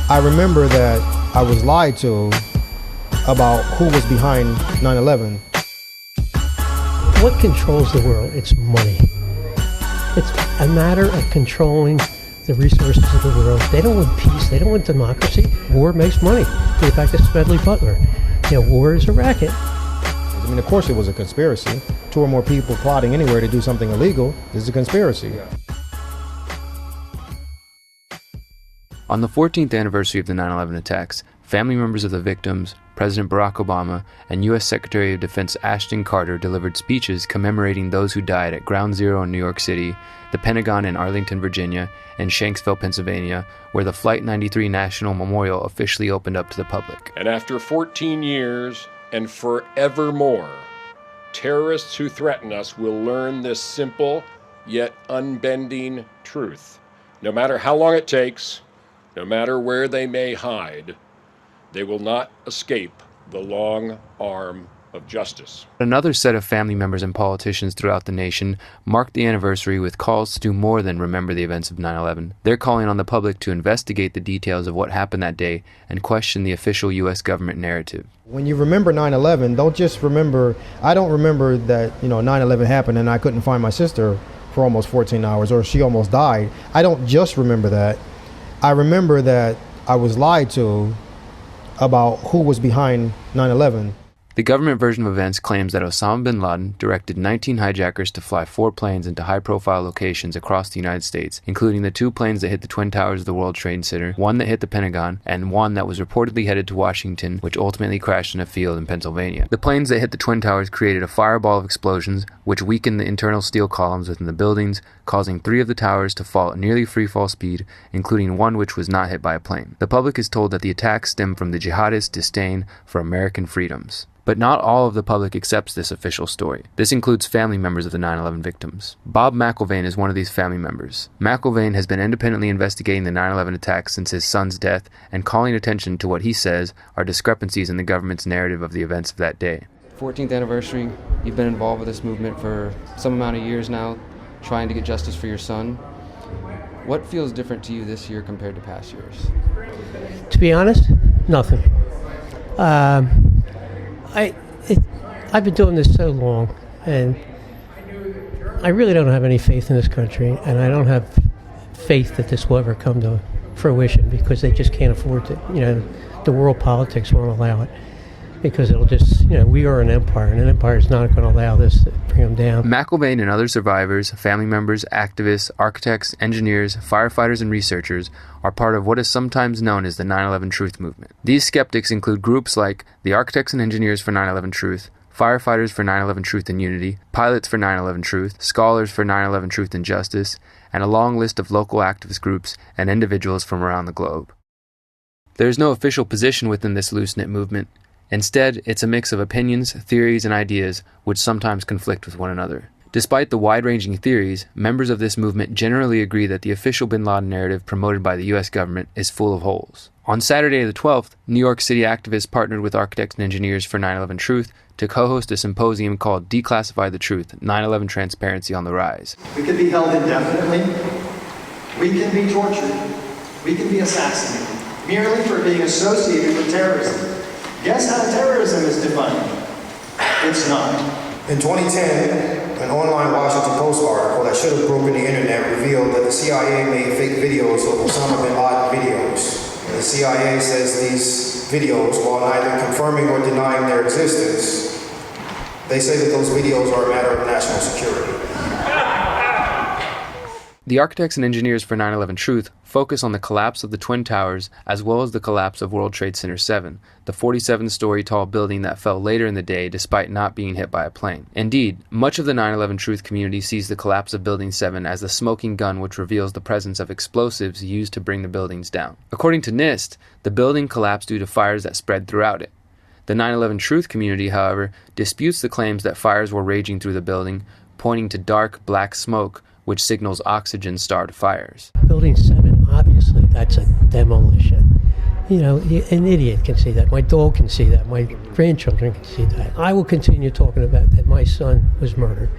I remember that I was lied to about who was behind 9/11. What controls the world? It's money. It's a matter of controlling the resources of the world. They don't want peace. They don't want democracy. War makes money. Go back to Smedley Butler. War is a racket. I mean, of course it was a conspiracy. 2 or more people plotting anywhere to do something illegal is a conspiracy. On the 14th anniversary of the 9/11 attacks, family members of the victims, President Barack Obama, and U.S. Secretary of Defense Ashton Carter delivered speeches commemorating those who died at Ground Zero in New York City, the Pentagon in Arlington, Virginia, and Shanksville, Pennsylvania, where the Flight 93 National Memorial officially opened up to the public. And after 14 years and forevermore, terrorists who threaten us will learn this simple yet unbending truth. No matter how long it takes, no matter where they may hide, they will not escape the long arm of justice. Another set of family members and politicians throughout the nation marked the anniversary with calls to do more than remember the events of 9/11. They're calling on the public to investigate the details of what happened that day and question the official U.S. government narrative. When you remember 9/11, don't just remember, I don't remember that 9/11 happened and I couldn't find my sister for almost 14 hours or she almost died. I don't just remember that. I remember that I was lied to about who was behind 9/11. The government version of events claims that Osama bin Laden directed 19 hijackers to fly 4 planes into high-profile locations across the United States, including the 2 planes that hit the Twin Towers of the World Trade Center, 1 that hit the Pentagon, and 1 that was reportedly headed to Washington, which ultimately crashed in a field in Pennsylvania. The planes that hit the Twin Towers created a fireball of explosions, which weakened the internal steel columns within the buildings, causing 3 of the towers to fall at nearly freefall speed, including 1 which was not hit by a plane. The public is told that the attacks stem from the jihadist disdain for American freedoms. But not all of the public accepts this official story. This includes family members of the 9/11 victims. Bob McIlvaine is one of these family members. McIlvaine has been independently investigating the 9/11 attacks since his son's death and calling attention to what he says are discrepancies in the government's narrative of the events of that day. 14th anniversary, you've been involved with this movement for some amount of years now, trying to get justice for your son. What feels different to you this year compared to past years? To be honest, nothing. I've been doing this so long, and I really don't have any faith in this country, and I don't have faith that this will ever come to fruition because they just can't afford to. The world politics won't allow it because it'll just, we are an empire, and an empire is not going to allow this to bring them down. McIlvaine and other survivors, family members, activists, architects, engineers, firefighters, and researchers are part of what is sometimes known as the 9/11 Truth movement. These skeptics include groups like the Architects and Engineers for 9/11 Truth, Firefighters for 9/11 Truth and Unity, Pilots for 9/11 Truth, Scholars for 9/11 Truth and Justice, and a long list of local activist groups and individuals from around the globe. There is no official position within this loose-knit movement. Instead, it's a mix of opinions, theories, and ideas which sometimes conflict with one another. Despite the wide-ranging theories, members of this movement generally agree that the official bin Laden narrative promoted by the U.S. government is full of holes. On Saturday the 12th, New York City activists partnered with Architects and Engineers for 9/11 Truth to co-host a symposium called Declassify the Truth, 9/11 Transparency on the Rise. We can be held indefinitely. We can be tortured. We can be assassinated merely for being associated with terrorism. Guess how terrorism is defined? It's not. In 2010, an online Washington Post article that should have broken the internet revealed that the CIA made fake videos of Osama bin Laden videos. The CIA says these videos, while neither confirming or denying their existence, they say that those videos are a matter of national security. The Architects and Engineers for 9/11 Truth focus on the collapse of the Twin Towers as well as the collapse of World Trade Center 7, the 47-story tall building that fell later in the day despite not being hit by a plane. Indeed, much of the 9/11 Truth community sees the collapse of Building 7 as the smoking gun which reveals the presence of explosives used to bring the buildings down. According to NIST, the building collapsed due to fires that spread throughout it. The 9/11 Truth community, however, disputes the claims that fires were raging through the building, pointing to dark, black smoke which signals oxygen-starved fires. Building 7, obviously, that's a demolition. An idiot can see that. My dog can see that. My grandchildren can see that. I will continue talking about that my son was murdered.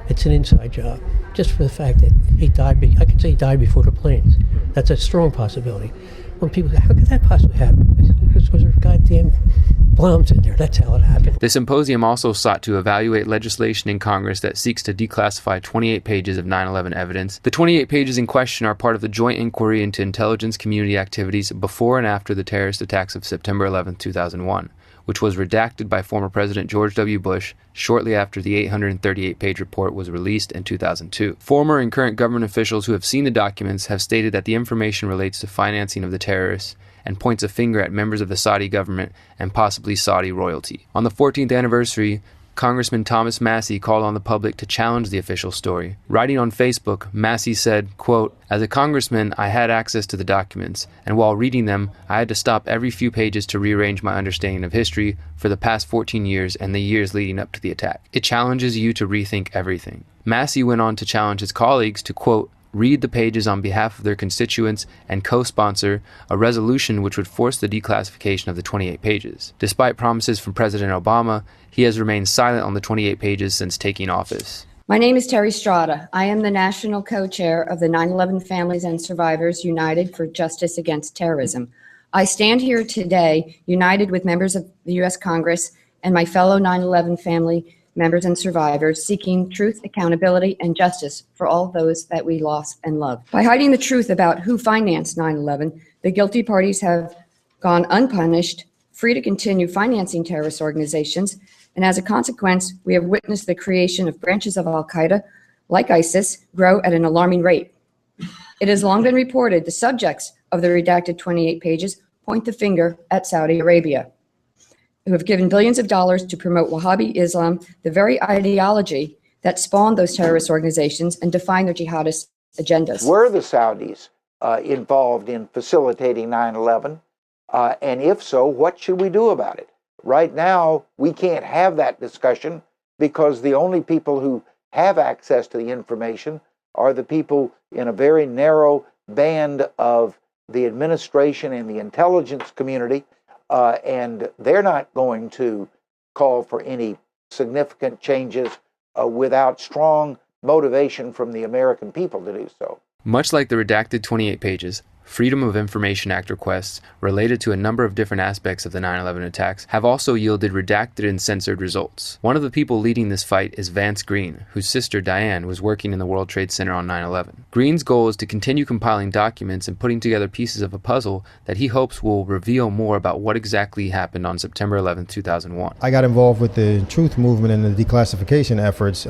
It's an inside job, just for the fact that he died. I could say he died before the planes. That's a strong possibility. when people say, how could that possibly happen? Because there were goddamn bombs in there. That's how it happened. The symposium also sought to evaluate legislation in Congress that seeks to declassify 28 pages of 9/11 evidence. The 28 pages in question are part of the joint inquiry into intelligence community activities before and after the terrorist attacks of September 11, 2001, which was redacted by former President George W. Bush shortly after the 838-page report was released in 2002. Former and current government officials who have seen the documents have stated that the information relates to financing of the terrorists and points a finger at members of the Saudi government and possibly Saudi royalty. On the 14th anniversary, Congressman Thomas Massie called on the public to challenge the official story. Writing on Facebook, Massie said, quote, "As a congressman, I had access to the documents, and while reading them, I had to stop every few pages to rearrange my understanding of history for the past 14 years and the years leading up to the attack. It challenges you to rethink everything." Massie went on to challenge his colleagues to, quote, "read the pages on behalf of their constituents and co-sponsor a resolution which would force the declassification of the 28 pages. Despite promises from President Obama, he has remained silent on the 28 pages since taking office." My name is Terry Strada. I am the national co-chair of the 9/11 Families and Survivors United for Justice Against Terrorism. I stand here today united with members of the U.S. Congress and my fellow 9/11 family members and survivors seeking truth, accountability, and justice for all those that we lost and loved. By hiding the truth about who financed 9/11, the guilty parties have gone unpunished, free to continue financing terrorist organizations, and as a consequence, we have witnessed the creation of branches of Al-Qaeda, like ISIS, grow at an alarming rate. It has long been reported the subjects of the redacted 28 pages point the finger at Saudi Arabia, who have given billions of dollars to promote Wahhabi Islam, the very ideology that spawned those terrorist organizations and defined their jihadist agendas. Were the Saudis involved in facilitating 9/11? And if so, what should we do about it? Right now, we can't have that discussion because the only people who have access to the information are the people in a very narrow band of the administration and the intelligence community. And they're not going to call for any significant changes without strong motivation from the American people to do so. Much like the redacted 28 pages, Freedom of Information Act requests related to a number of different aspects of the 9/11 attacks have also yielded redacted and censored results. One of the people leading this fight is Vance Green, whose sister Diane was working in the World Trade Center on 9/11. Green's goal is to continue compiling documents and putting together pieces of a puzzle that he hopes will reveal more about what exactly happened on September 11, 2001. I got involved with the truth movement and the declassification efforts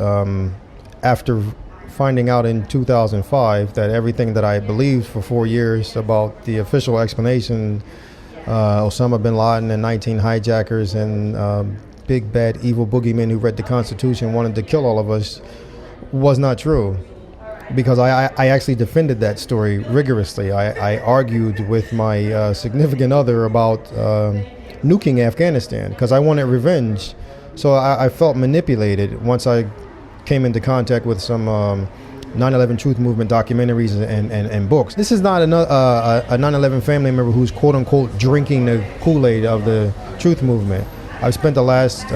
after finding out in 2005 that everything that I believed for 4 years about the official explanation, Osama bin Laden and 19 hijackers and big bad evil boogeymen who read the Constitution wanted to kill all of us, was not true. Because I actually defended that story rigorously. I argued with my significant other about nuking Afghanistan because I wanted revenge. So I felt manipulated once I came into contact with some 9/11 Truth Movement documentaries and books. This is not a 9/11 family member who's quote-unquote drinking the Kool-Aid of the Truth Movement. I've spent the last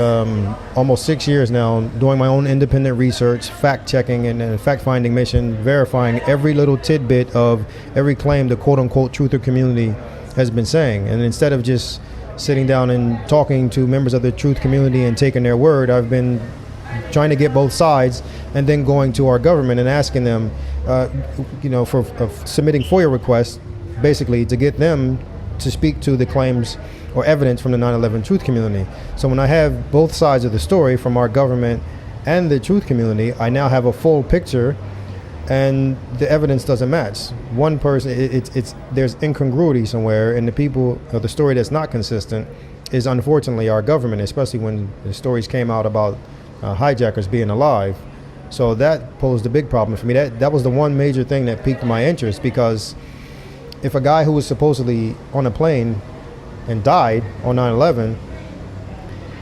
almost 6 years now doing my own independent research, fact-checking and fact-finding mission, verifying every little tidbit of every claim the quote-unquote truther community has been saying. And instead of just sitting down and talking to members of the truth community and taking their word, I've been trying to get both sides and then going to our government and asking them, for submitting FOIA requests, basically to get them to speak to the claims or evidence from the 9/11 truth community. So when I have both sides of the story from our government and the truth community, I now have a full picture and the evidence doesn't match. One person, there's incongruity somewhere, and the people, or the story that's not consistent is unfortunately our government, especially when the stories came out about hijackers being alive. So that posed a big problem for me. That was the one major thing that piqued my interest, because if a guy who was supposedly on a plane and died on 9/11,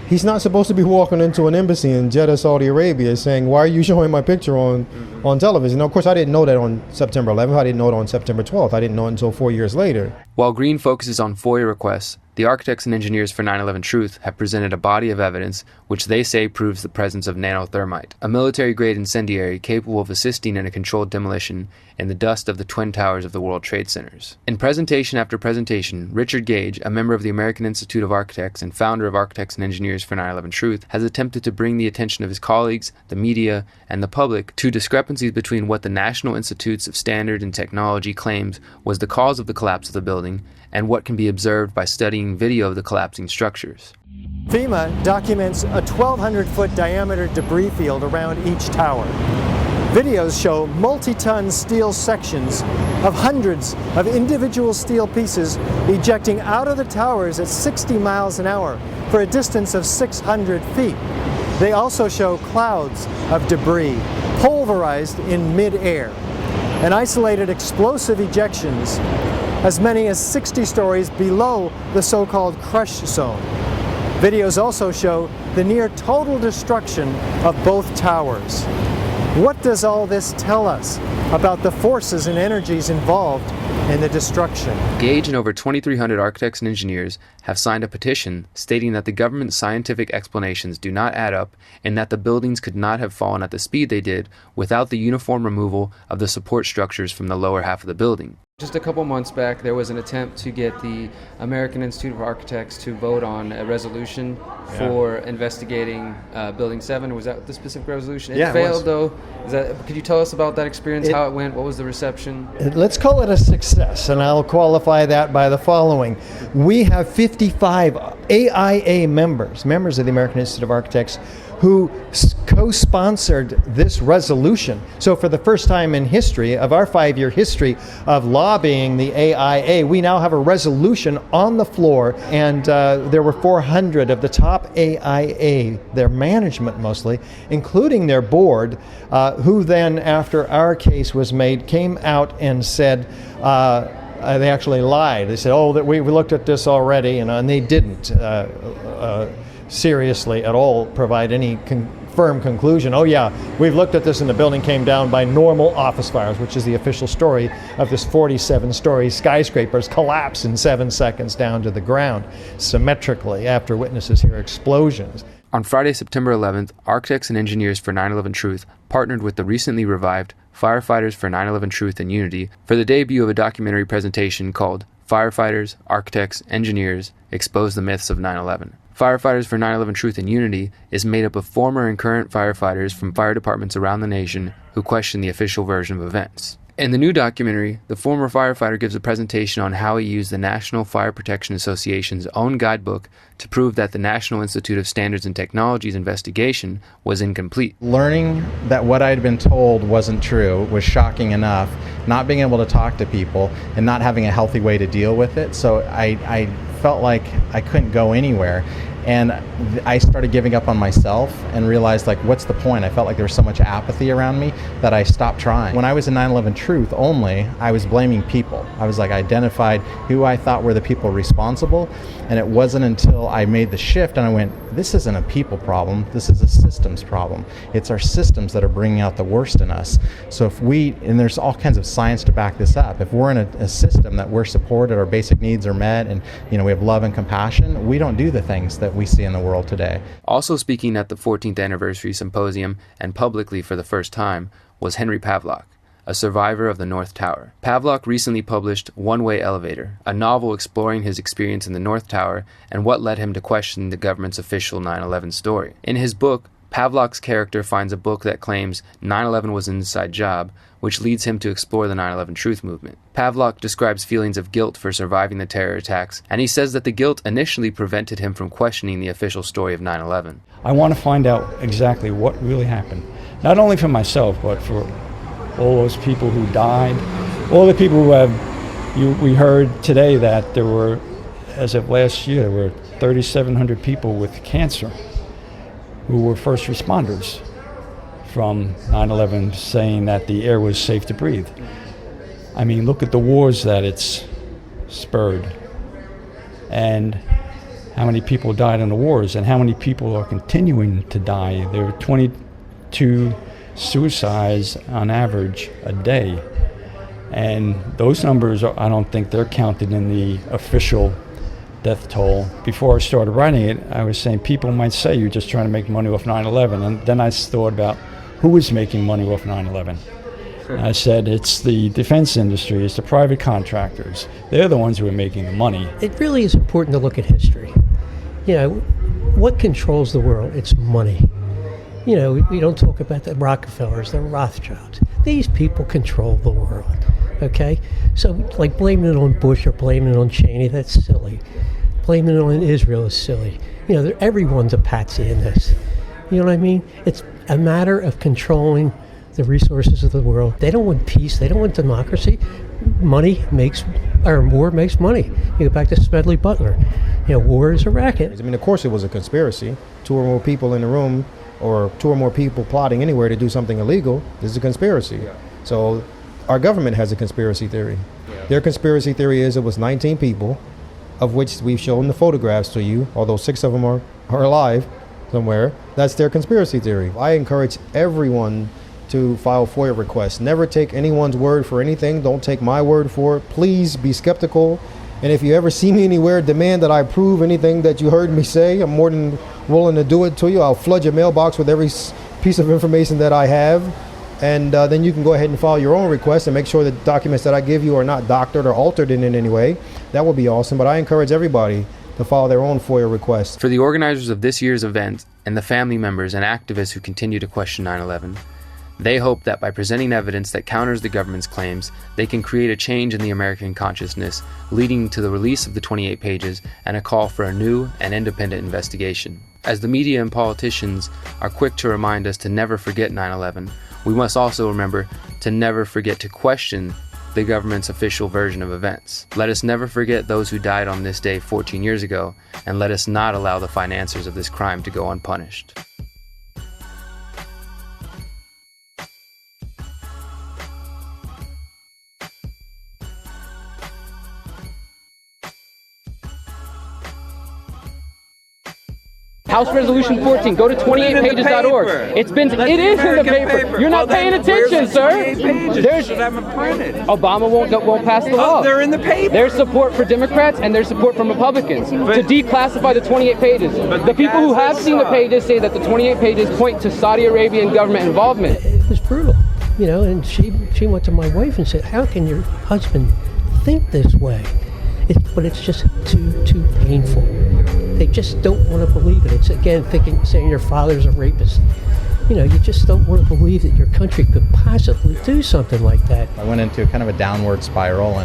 he's not supposed to be walking into an embassy in Jeddah, Saudi Arabia saying, "Why are you showing my picture on television?" Now, of course, I didn't know that on September 11th. I didn't know it on September 12th. I didn't know it until 4 years later. While Green focuses on FOIA requests, The architects and engineers for 9/11 Truth have presented a body of evidence which they say proves the presence of nanothermite, a military-grade incendiary capable of assisting in a controlled demolition in the dust of the Twin Towers of the World Trade Centers. In presentation after presentation, Richard Gage, a member of the American Institute of Architects and founder of Architects and Engineers for 9/11 Truth, has attempted to bring the attention of his colleagues, the media, and the public to discrepancies between what the National Institutes of Standards and Technology claims was the cause of the collapse of the building and what can be observed by studying video of the collapsing structures. FEMA documents a 1,200-foot diameter debris field around each tower. Videos show multi-ton steel sections of hundreds of individual steel pieces ejecting out of the towers at 60 miles an hour for a distance of 600 feet. They also show clouds of debris pulverized in mid-air and isolated explosive ejections as many as 60 stories below the so-called crush zone. Videos also show the near total destruction of both towers. What does all this tell us about the forces and energies involved in the destruction? Gage and over 2,300 architects and engineers have signed a petition stating that the government's scientific explanations do not add up and that the buildings could not have fallen at the speed they did without the uniform removal of the support structures from the lower half of the building. Just a couple months back, there was an attempt to get the American Institute of Architects to vote on a resolution for investigating Building 7. Was that the specific resolution? It failed, though. Could you tell us about that experience, how it went? What was the reception? Let's call it a success, and I'll qualify that by the following. We have 55 AIA members of the American Institute of Architects, who co-sponsored this resolution. So for the first time in history, of our 5-year history of lobbying the AIA, we now have a resolution on the floor, and there were 400 of the top AIA, their management mostly, including their board, who then, after our case was made, came out and said, they actually lied. They said, that we looked at this already, and they didn't seriously at all provide any firm conclusion. We've looked at this and the building came down by normal office fires, which is the official story of this 47-story skyscraper's collapse in 7 seconds down to the ground, symmetrically, after witnesses hear explosions. On Friday, September 11th, Architects and Engineers for 9/11 Truth partnered with the recently revived Firefighters for 9/11 Truth and Unity for the debut of a documentary presentation called Firefighters, Architects, Engineers, Expose the Myths of 9/11. Firefighters for 9/11 Truth and Unity is made up of former and current firefighters from fire departments around the nation who question the official version of events. In the new documentary, the former firefighter gives a presentation on how he used the National Fire Protection Association's own guidebook to prove that the National Institute of Standards and Technology's investigation was incomplete. Learning that what I had been told wasn't true was shocking enough, not being able to talk to people and not having a healthy way to deal with it. So I felt like I couldn't go anywhere. And I started giving up on myself and realized, what's the point? I felt like there was so much apathy around me that I stopped trying. When I was in 9/11 Truth only, I was blaming people. I was identified who I thought were the people responsible. And it wasn't until I made the shift and I went, this isn't a people problem, this is a systems problem. It's our systems that are bringing out the worst in us. So and there's all kinds of science to back this up, if we're in a system that we're supported, our basic needs are met, and we have love and compassion, we don't do the things that we see in the world today. Also speaking at the 14th anniversary symposium and publicly for the first time was Henry Pavlock, a survivor of the North Tower. Pavlock recently published One Way Elevator, a novel exploring his experience in the North Tower and what led him to question the government's official 9/11 story. In his book, Pavlock's character finds a book that claims 9/11 was an inside job, which leads him to explore the 9/11 Truth movement. Pavlock describes feelings of guilt for surviving the terror attacks, and he says that the guilt initially prevented him from questioning the official story of 9/11. I want to find out exactly what really happened, not only for myself, but for all those people who died, all the people who we heard today that there were, as of last year, there were 3,700 people with cancer who were first responders from 9/11 saying that the air was safe to breathe. I mean, look at the wars that it's spurred and how many people died in the wars and how many people are continuing to die. There were 22 suicides on average a day. And those numbers, I don't think they're counted in the official death toll. Before I started writing it, I was saying people might say you're just trying to make money off 9/11, and then I thought about who is making money off 9/11. I said it's the defense industry, it's the private contractors. They're the ones who are making the money. It really is important to look at history. You know, what controls the world? It's money. You know, we don't talk about the Rockefellers, the Rothschilds. These people control the world, okay? So, like, blaming it on Bush or blaming it on Cheney, that's silly. Blaming it on Israel is silly. You know, everyone's a patsy in this. You know what I mean? It's a matter of controlling the resources of the world. They don't want peace. They don't want democracy. War makes money. You go back to Smedley Butler. You know, war is a racket. I mean, of course it was a conspiracy. 2 or more people in the room, or 2 or more people plotting anywhere to do something illegal, this is a conspiracy. Yeah. So our government has a conspiracy theory. Yeah. Their conspiracy theory is it was 19 people, of which we've shown the photographs to you, although 6 of them are alive somewhere. That's their conspiracy theory. I encourage everyone to file FOIA requests. Never take anyone's word for anything. Don't take my word for it. Please be skeptical. And if you ever see me anywhere, demand that I prove anything that you heard me say. I'm more than willing to do it to you. I'll flood your mailbox with every piece of information that I have. And then you can go ahead and file your own request and make sure that documents that I give you are not doctored or altered in any way. That would be awesome. But I encourage everybody to file their own FOIA requests. For the organizers of this year's event and the family members and activists who continue to question 9/11, they hope that by presenting evidence that counters the government's claims, they can create a change in the American consciousness, leading to the release of the 28 pages and a call for a new and independent investigation. As the media and politicians are quick to remind us to never forget 9/11, we must also remember to never forget to question the government's official version of events. Let us never forget those who died on this day 14 years ago, and let us not allow the financiers of this crime to go unpunished. House Resolution 14. Go to 28pages.org. It is in the paper. You're not paying attention, sir. Obama won't pass the law. They're in the paper. There's support for Democrats and there's support from Republicans to declassify the 28 pages. The people who have seen the pages say that the 28 pages point to Saudi Arabian government involvement. It was brutal, you know, and she went to my wife and said, "How can your husband think this way?" But it's just too painful. They just don't want to believe it. It's again saying your father's a rapist. You know, you just don't want to believe that your country could possibly do something like that. I went into kind of a downward spiral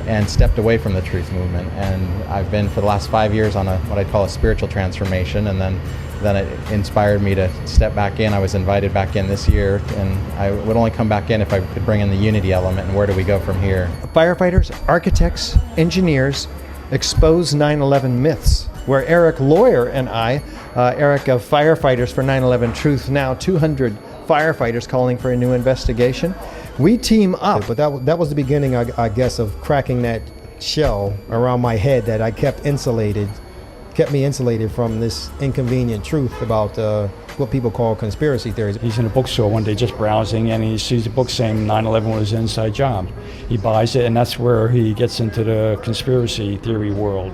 and stepped away from the truth movement. And I've been for the last 5 years on what I call a spiritual transformation. And then it inspired me to step back in. I was invited back in this year, and I would only come back in if I could bring in the unity element. And where do we go from here? Firefighters, architects, engineers expose 9/11 myths, where Eric Lawyer and I, Eric of Firefighters for 9/11 Truth, now 200 firefighters calling for a new investigation. We team up. But that was the beginning, I guess, of cracking that shell around my head that I kept me insulated from this inconvenient truth about what people call conspiracy theories. He's in a bookstore one day just browsing, and he sees a book saying 9/11 was an inside job. He buys it, and that's where he gets into the conspiracy theory world.